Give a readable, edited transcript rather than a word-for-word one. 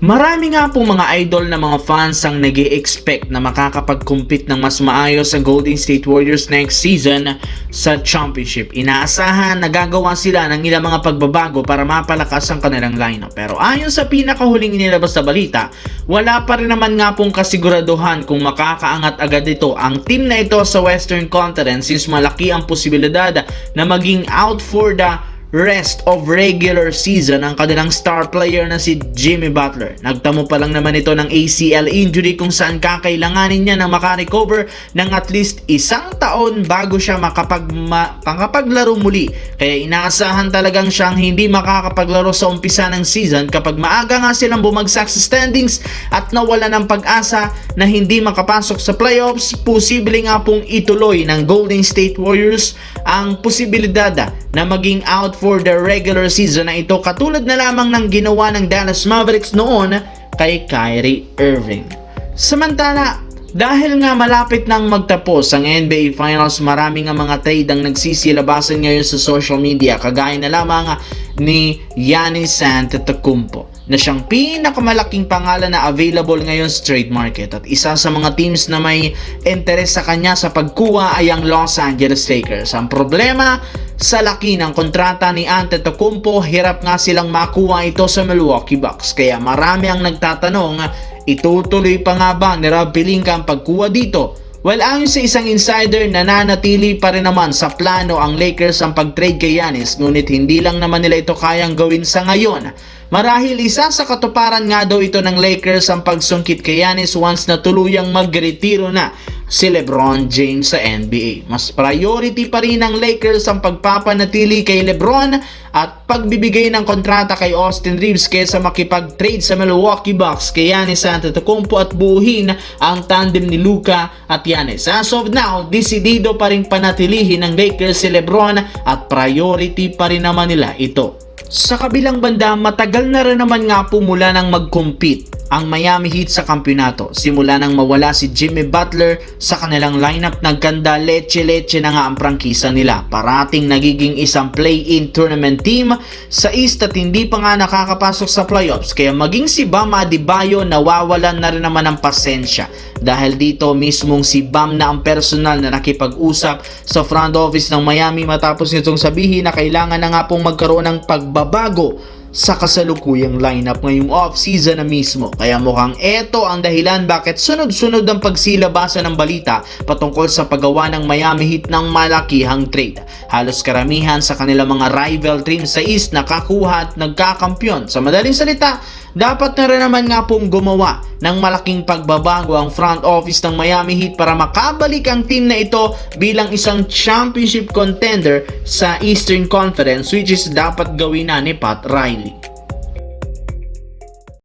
Marami nga po mga idol na mga fans ang nag-i-expect na makakapag-compete ng mas maayos sa Golden State Warriors next season sa championship. Inaasahan na gagawa sila ng ilang mga pagbabago para mapalakas ang kanilang lineup. Pero ayon sa pinakahuling inilabas na balita, wala pa rin naman nga pong kasiguraduhan kung makakaangat agad ito ang team na ito sa Western Conference since malaki ang posibilidad na maging out for the rest of regular season ang kanilang star player na si Jimmy Butler. Nagtamo pa lang naman ito ng ACL injury kung saan kakailanganin niya na makarecover ng at least isang taon bago siya makapaglaro muli. Kaya inaasahan talagang siyang hindi makakapaglaro sa umpisa ng season kapag maaga nga silang bumagsak sa standings at nawala ng pag-asa na hindi makapasok sa playoffs. Posible nga pong ituloy ng Golden State Warriors ang posibilidad na maging out for the regular season na ito katulad na lamang ng ginawa ng Dallas Mavericks noon kay Kyrie Irving. Samantala, dahil nga malapit nang magtapos ang NBA Finals, marami nga mga trade ang nagsisilabasan ngayon sa social media kagaya na lamang ni Giannis Antetokounmpo na siyang pinakamalaking pangalan na available ngayon sa trade market at isa sa mga teams na may interes sa kanya sa pagkuha ay ang Los Angeles Lakers. Ang problema sa laki ng kontrata ni Antetokounmpo, hirap nga silang makuha ito sa Milwaukee Bucks. Kaya marami ang nagtatanong, itutuloy pa nga ba ni Rob Pelinka ang pagkuha dito? Well, ayon sa isang insider, nananatili pa rin naman sa plano ang Lakers ang pag-trade kay Giannis, ngunit hindi lang naman nila ito kayang gawin sa ngayon. Marahil isa sa katuparan nga daw ito ng Lakers ang pagsungkit kay Giannis once na tuluyang magretiro na si LeBron James sa NBA. Mas priority pa rin ng Lakers ang pagpapanatili kay LeBron at pagbibigay ng kontrata kay Austin Reeves kaysa makipag-trade sa Milwaukee Bucks kay Giannis Antetokounmpo at buuhin ang tandem ni Luka at Giannis. As of now, desidido pa rin panatilihin ng Lakers si LeBron at priority pa rin naman nila ito. Sa kabilang banda, matagal na rin naman nga po mula nang mag-compete ang Miami Heat sa kampyonato. Simula nang mawala si Jimmy Butler sa kanilang lineup, nagkanda leche-leche na nga ang prangkisa nila. Parating nagiging isang play-in tournament team sa East at hindi pa nga nakakapasok sa playoffs. Kaya maging si Bam Adebayo nawawalan na rin naman ng pasensya. Dahil dito mismong si Bam na ang personal na nakipag-usap sa front office ng Miami matapos nitong sabihin na kailangan na nga pong magkaroon ng pagbabago sa kasalukuyang lineup ngayong off-season na mismo. Kaya mukhang eto ang dahilan bakit sunod-sunod ang pagsilabasan ng balita patungkol sa paggawa ng Miami Heat ng malakihang trade. Halos karamihan sa kanilang mga rival teams sa East nakakuha at nagkakampyon. Sa madaling salita, dapat na rin naman nga pong gumawa ng malaking pagbabago ang front office ng Miami Heat para makabalik ang team na ito bilang isang championship contender sa Eastern Conference, which is dapat gawin na ni Pat Riley.